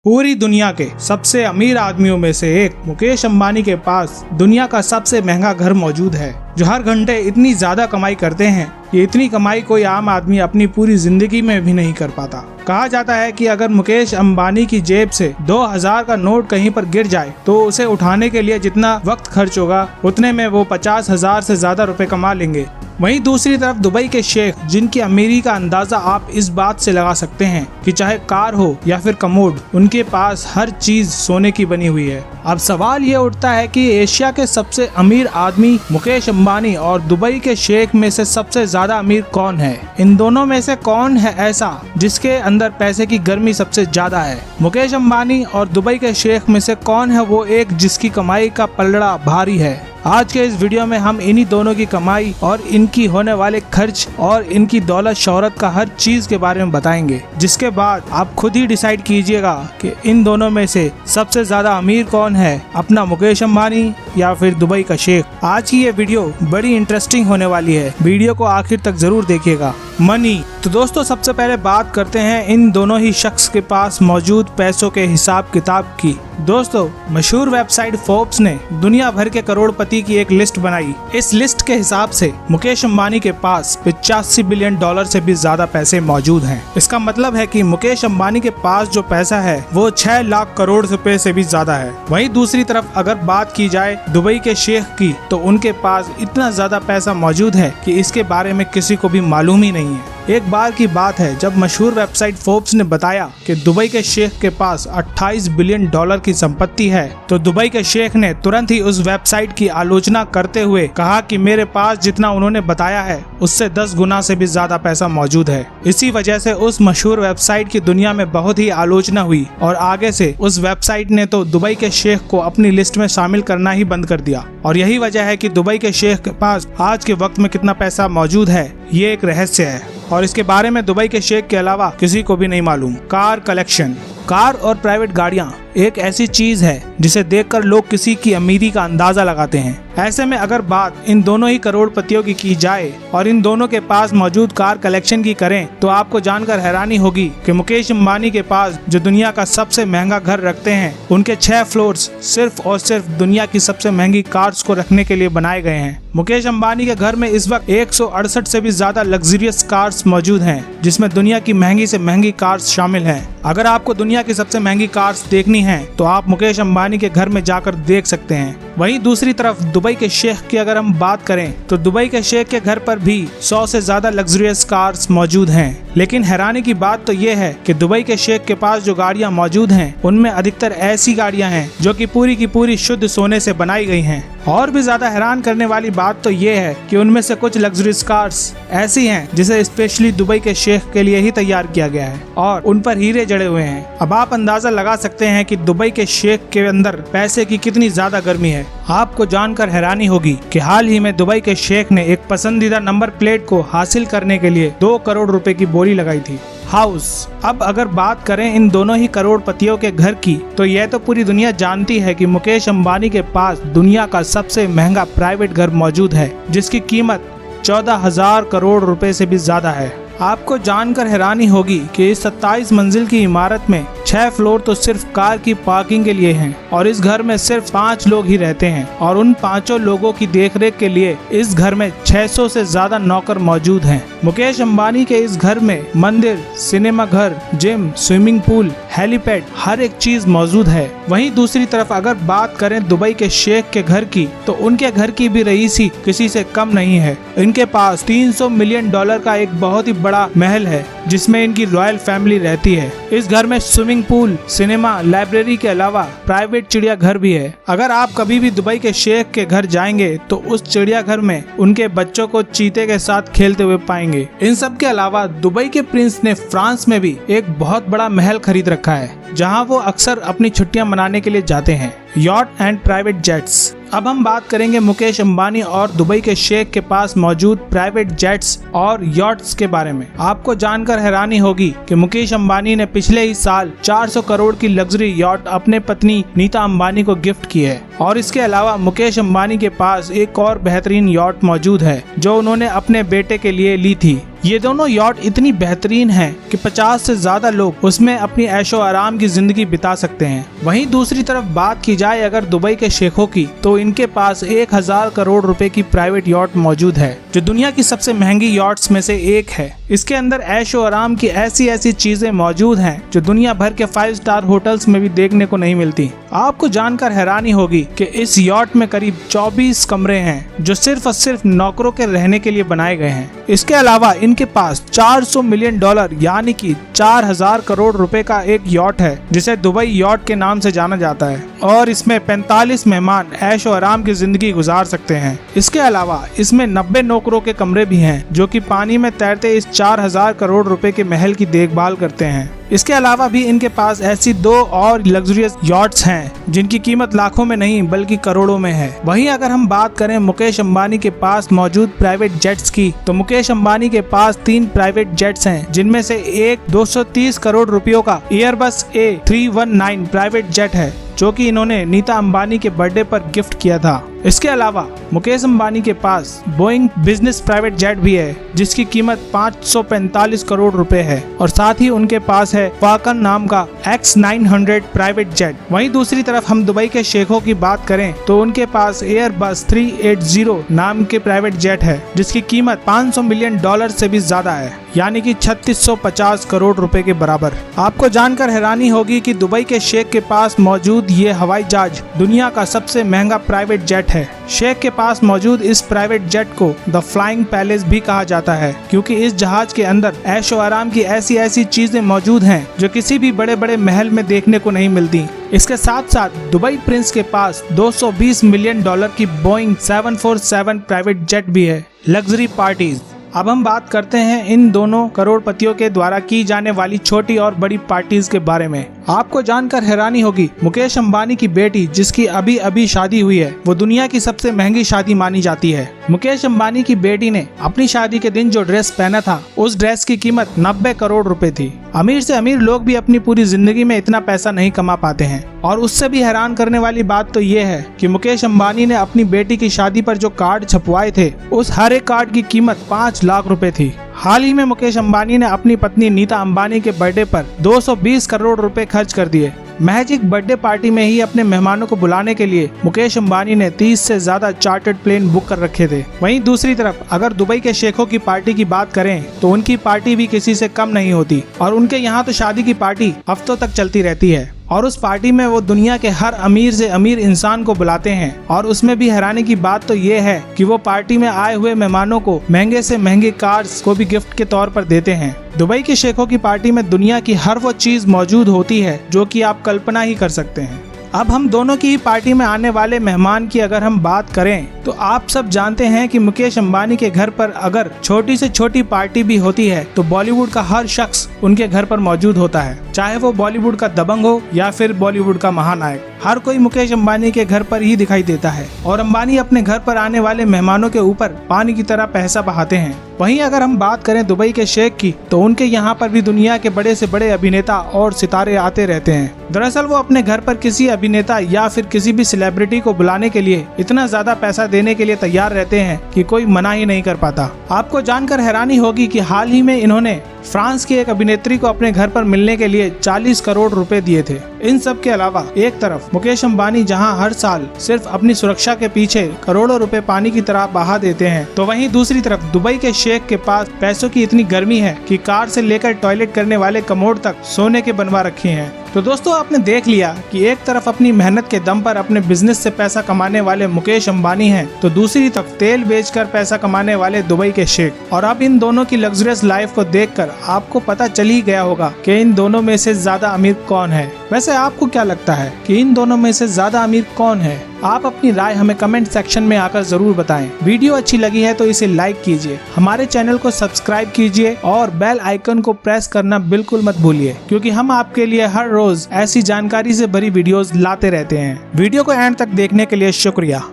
पूरी दुनिया के सबसे अमीर आदमियों में से एक मुकेश अंबानी के पास दुनिया का सबसे महंगा घर मौजूद है, जो हर घंटे इतनी ज्यादा कमाई करते हैं कि इतनी कमाई कोई आम आदमी अपनी पूरी जिंदगी में भी नहीं कर पाता। कहा जाता है कि अगर मुकेश अंबानी की जेब से 2000 का नोट कहीं पर गिर जाए तो उसे उठाने के लिए जितना वक्त खर्च होगा उतने में वो 50,000 से ज्यादा रुपए कमा लेंगे। वहीं दूसरी तरफ दुबई के शेख, जिनकी अमीरी का अंदाजा आप इस बात से लगा सकते हैं कि चाहे कार हो या फिर कमोड, उनके पास हर चीज सोने की बनी हुई है। अब सवाल ये उठता है कि एशिया के सबसे अमीर आदमी मुकेश अंबानी और दुबई के शेख में से सबसे ज्यादा अमीर कौन है? इन दोनों में से कौन है ऐसा जिसके अंदर पैसे की गर्मी सबसे ज्यादा है? मुकेश अंबानी और दुबई के शेख में से कौन है वो एक जिसकी कमाई का पलड़ा भारी है? आज के इस वीडियो में हम इन्हीं दोनों की कमाई और इनकी होने वाले खर्च और इनकी दौलत शोहरत का हर चीज के बारे में बताएंगे, जिसके बाद आप खुद ही डिसाइड कीजिएगा कि इन दोनों में से सबसे ज्यादा अमीर कौन है, अपना मुकेश अंबानी या फिर दुबई का शेख। आज की ये वीडियो बड़ी इंटरेस्टिंग होने वाली है, वीडियो को आखिर तक जरूर देखिएगा। मनी, तो दोस्तों सबसे पहले बात करते हैं इन दोनों ही शख्स के पास मौजूद पैसों के हिसाब किताब की। दोस्तों मशहूर वेबसाइट फोर्ब्स ने दुनिया भर के करोड़पति की एक लिस्ट बनाई। इस लिस्ट के हिसाब से मुकेश अंबानी के पास 85 बिलियन डॉलर से भी ज्यादा पैसे मौजूद हैं। इसका मतलब है कि मुकेश अंबानी के पास जो पैसा है वो 6 लाख करोड़ रुपए से भी ज्यादा है। वहीं दूसरी तरफ अगर बात की जाए दुबई के शेख की, तो उनके पास इतना ज्यादा पैसा मौजूद है कि इसके बारे में किसी को भी मालूम ही नहीं है। एक बार की बात है जब मशहूर वेबसाइट फोर्ब्स ने बताया कि दुबई के शेख के पास 28 बिलियन डॉलर की संपत्ति है, तो दुबई के शेख ने तुरंत ही उस वेबसाइट की आलोचना करते हुए कहा कि मेरे पास जितना उन्होंने बताया है उससे 10 गुना से भी ज्यादा पैसा मौजूद है। इसी वजह से उस मशहूर वेबसाइट की दुनिया में बहुत ही आलोचना हुई और आगे से उस वेबसाइट ने तो दुबई के शेख को अपनी लिस्ट में शामिल करना ही बंद कर दिया। और यही वजह है कि दुबई के शेख के पास आज के वक्त में कितना पैसा मौजूद है ये एक रहस्य है और इसके बारे में दुबई के शेख के अलावा किसी को भी नहीं मालूम। कार कलेक्शन, कार और प्राइवेट गाड़ियां एक ऐसी चीज है जिसे देखकर लोग किसी की अमीरी का अंदाजा लगाते हैं। ऐसे में अगर बात इन दोनों ही करोड़पतियों की जाए और इन दोनों के पास मौजूद कार कलेक्शन की करें, तो आपको जानकर हैरानी होगी कि मुकेश अंबानी के पास जो दुनिया का सबसे महंगा घर रखते हैं, उनके 6 फ्लोर्स सिर्फ और सिर्फ दुनिया की सबसे महंगी कार्स को रखने के लिए बनाए गए हैं। मुकेश अंबानी के घर में इस वक्त 168 से भी ज्यादा लग्जरियस कार्स मौजूद हैं, जिसमें दुनिया की महंगी से महंगी कार्स शामिल हैं। अगर आपको दुनिया की सबसे महंगी कार्स देखनी है तो आप मुकेश अंबानी के घर में जाकर देख सकते हैं। वहीं दूसरी तरफ दुबई के शेख की अगर हम बात करें तो दुबई के शेख के घर पर भी 100 से ज्यादा लग्जरियस कार्स मौजूद हैं। लेकिन हैरानी की बात तो ये है कि दुबई के शेख के पास जो गाड़ियां मौजूद हैं उनमें अधिकतर ऐसी गाड़ियां हैं जो कि पूरी शुद्ध सोने से बनाई गई हैं। और भी ज्यादा हैरान करने वाली बात तो ये है कि उनमें से कुछ लग्जरियस कार्स ऐसी हैं जिसे स्पेशली दुबई के शेख के लिए ही तैयार किया गया है और उन पर हीरे जड़े हुए हैं। अब आप अंदाजा लगा सकते हैं कि दुबई के शेख के अंदर पैसे की कितनी ज्यादा गर्मी है। आपको जानकर हैरानी होगी कि हाल ही में दुबई के शेख ने एक पसंदीदा नंबर प्लेट को हासिल करने के लिए 2 करोड़ रुपए की बोली लगाई थी। हाउस, अब अगर बात करें इन दोनों ही करोड़पतियों के घर की, तो यह तो पूरी दुनिया जानती है कि मुकेश अंबानी के पास दुनिया का सबसे महंगा प्राइवेट घर मौजूद है, जिसकी कीमत 14,000 करोड़ रुपए से भी ज्यादा है। आपको जानकर हैरानी होगी कि इस 27 मंजिल की इमारत में 6 फ्लोर तो सिर्फ कार की पार्किंग के लिए हैं और इस घर में सिर्फ 5 लोग ही रहते हैं और उन 5 लोगों की देखरेख के लिए इस घर में 600 से ज्यादा नौकर मौजूद हैं। मुकेश अंबानी के इस घर में मंदिर, सिनेमा घर, जिम, स्विमिंग पूल, हेलीपैड, हर एक चीज मौजूद है। वहीं दूसरी तरफ अगर बात करें दुबई के शेख के घर की, तो उनके घर की भी रईसी किसी से कम नहीं है। इनके पास 300 मिलियन डॉलर का एक बहुत ही बड़ा महल है जिसमें इनकी रॉयल फैमिली रहती है। इस घर में स्विमिंग पूल, सिनेमा, लाइब्रेरी के अलावा प्राइवेट चिड़ियाघर भी है। अगर आप कभी भी दुबई के शेख के घर जाएंगे तो उस चिड़ियाघर में उनके बच्चों को चीते के साथ खेलते हुए पाएंगे। इन सब के अलावा दुबई के प्रिंस ने फ्रांस में भी एक बहुत बड़ा महल खरीद रखा है जहां वो अक्सर अपनी छुट्टियां मनाने के लिए जाते हैं। यॉट एंड प्राइवेट जेट्स, अब हम बात करेंगे मुकेश अंबानी और दुबई के शेख के पास मौजूद प्राइवेट जेट्स और यॉट्स के बारे में। आपको जानकर हैरानी होगी कि मुकेश अंबानी ने पिछले ही साल 400 करोड़ की लग्जरी यॉट अपने पत्नी नीता अंबानी को गिफ्ट की है। और इसके अलावा मुकेश अंबानी के पास एक और बेहतरीन यॉट मौजूद है जो उन्होंने अपने बेटे के लिए ली थी। ये दोनों यॉट इतनी बेहतरीन हैं कि 50 से ज्यादा लोग उसमें अपनी ऐशो आराम की जिंदगी बिता सकते हैं। वहीं दूसरी तरफ बात की जाए अगर दुबई के शेखों की, तो इनके पास 1000 करोड़ रुपए की प्राइवेट यॉट मौजूद है जो दुनिया की सबसे महंगी यॉट्स में से एक है। इसके अंदर ऐशो आराम की ऐसी ऐसी चीजें मौजूद हैं जो दुनिया भर के 5 स्टार होटल्स में भी देखने को नहीं मिलती। आपको जानकर हैरानी होगी कि इस यॉट में करीब 24 कमरे हैं जो सिर्फ और सिर्फ नौकरों के रहने के लिए बनाए गए हैं। इसके अलावा इनके पास $400 मिलियन यानी कि 4000 करोड़ रुपए का एक यॉट है जिसे दुबई यॉट के नाम से जाना जाता है और इसमें 45 मेहमान ऐशो आराम की जिंदगी गुजार सकते हैं। इसके अलावा इसमें 90 नौकरों के कमरे भी हैं जो कि पानी में तैरते इस 4000 करोड़ रुपए के महल की देखभाल करते हैं। इसके अलावा भी इनके पास ऐसी 2 और लग्जरियस यॉट्स हैं जिनकी कीमत लाखों में नहीं बल्कि करोड़ों में है। वहीं अगर हम बात करें मुकेश अंबानी के पास मौजूद प्राइवेट जेट्स की, तो मुकेश अंबानी के पास 3 प्राइवेट जेट्स हैं जिनमें से एक 230 करोड़ रुपयों का एयरबस A319 प्राइवेट जेट है जो कि इन्होंने नीता अंबानी के बर्थडे पर गिफ्ट किया था। इसके अलावा मुकेश अंबानी के पास बोइंग बिजनेस प्राइवेट जेट भी है जिसकी कीमत 545 करोड़ रुपए है और साथ ही उनके पास है फाल्कन नाम का X900 प्राइवेट जेट। वहीं दूसरी तरफ हम दुबई के शेखों की बात करें तो उनके पास एयरबस 380 नाम के प्राइवेट जेट है जिसकी कीमत $500 मिलियन से भी ज्यादा है यानी कि 3650 करोड़ रुपए के बराबर। आपको जानकर हैरानी होगी कि दुबई के शेख के पास मौजूद ये हवाई जहाज दुनिया का सबसे महंगा प्राइवेट जेट है। शेख के पास मौजूद इस प्राइवेट जेट को द फ्लाइंग पैलेस भी कहा जाता है क्योंकि इस जहाज के अंदर ऐशो आराम की ऐसी ऐसी चीजें मौजूद हैं जो किसी भी बड़े बड़े महल में देखने को नहीं मिलती। इसके साथ साथ दुबई प्रिंस के पास $220 मिलियन की बोइंग 747 प्राइवेट जेट भी है। Luxury parties. अब हम बात करते हैं इन दोनों करोड़पतियों के द्वारा की जाने वाली छोटी और बड़ी पार्टीज के बारे में। आपको जानकर हैरानी होगी मुकेश अंबानी की बेटी जिसकी अभी अभी शादी हुई है वो दुनिया की सबसे महंगी शादी मानी जाती है। मुकेश अंबानी की बेटी ने अपनी शादी के दिन जो ड्रेस पहना था उस ड्रेस की कीमत 90 करोड़ रुपए थी। अमीर से अमीर लोग भी अपनी पूरी जिंदगी में इतना पैसा नहीं कमा पाते हैं और उससे भी हैरान करने वाली बात तो ये है कि मुकेश अंबानी ने अपनी बेटी की शादी पर जो कार्ड छपवाए थे उस हर एक कार्ड की कीमत 5 लाख रुपए थी। हाल ही में मुकेश अंबानी ने अपनी पत्नी नीता अंबानी के बर्थडे पर 220 करोड़ रुपए खर्च कर दिए। महज एक बर्थडे पार्टी में ही अपने मेहमानों को बुलाने के लिए मुकेश अंबानी ने 30 से ज्यादा चार्टर्ड प्लेन बुक कर रखे थे। वहीं दूसरी तरफ अगर दुबई के शेखों की पार्टी की बात करें तो उनकी पार्टी भी किसी से कम नहीं होती और उनके यहाँ तो शादी की पार्टी हफ्तों तक चलती रहती है और उस पार्टी में वो दुनिया के हर अमीर से अमीर इंसान को बुलाते हैं और उसमें भी हैरानी की बात तो ये है कि वो पार्टी में आए हुए मेहमानों को महंगे से महंगे कार्स को भी गिफ्ट के तौर पर देते हैं। दुबई के शेखों की पार्टी में दुनिया की हर वो चीज मौजूद होती है जो कि आप कल्पना ही कर सकते हैं। अब हम दोनों की ही पार्टी में आने वाले मेहमान की अगर हम बात करें तो आप सब जानते हैं कि मुकेश अंबानी के घर पर अगर छोटी से छोटी पार्टी भी होती है तो बॉलीवुड का हर शख्स उनके घर पर मौजूद होता है, चाहे वो बॉलीवुड का दबंग हो या फिर बॉलीवुड का महानायक। हर कोई मुकेश अंबानी के घर पर ही दिखाई देता है और अंबानी अपने घर पर आने वाले मेहमानों के ऊपर पानी की तरह पैसा बहाते हैं। वहीं अगर हम बात करें दुबई के शेख की तो उनके यहाँ पर भी दुनिया के बड़े से बड़े अभिनेता और सितारे आते रहते हैं। दरअसल वो अपने घर पर किसी अभिनेता या फिर किसी भी सेलिब्रिटी को बुलाने के लिए इतना ज्यादा पैसा देने के लिए तैयार रहते हैं कि कोई मना ही नहीं कर पाता। आपको जानकर हैरानी होगी कि हाल ही में इन्होंने फ्रांस की एक अभिनेत्री को अपने घर पर मिलने के लिए 40 करोड़ रुपए दिए थे। इन सब के अलावा एक तरफ मुकेश अंबानी जहां हर साल सिर्फ अपनी सुरक्षा के पीछे करोड़ों रुपए पानी की तरह बहा देते हैं, तो वहीं दूसरी तरफ दुबई के शेख के पास पैसों की इतनी गर्मी है कि कार से लेकर टॉयलेट करने वाले कमोड तक सोने के बनवा रखे हैं। तो दोस्तों आपने देख लिया कि एक तरफ अपनी मेहनत के दम पर अपने बिजनेस से पैसा कमाने वाले मुकेश अंबानी हैं, तो दूसरी तरफ तेल बेचकर पैसा कमाने वाले दुबई के शेख। और अब इन दोनों की लग्जरियस लाइफ को देखकर आपको पता चल ही गया होगा कि इन दोनों में से ज्यादा अमीर कौन है। वैसे आपको क्या लगता है कि इन दोनों में से ज्यादा अमीर कौन है? आप अपनी राय हमें कमेंट सेक्शन में आकर जरूर बताएं। वीडियो अच्छी लगी है तो इसे लाइक कीजिए, हमारे चैनल को सब्सक्राइब कीजिए और बेल आइकन को प्रेस करना बिल्कुल मत भूलिए, क्योंकि हम आपके लिए हर रोज ऐसी जानकारी से भरी वीडियोस लाते रहते हैं। वीडियो को एंड तक देखने के लिए शुक्रिया।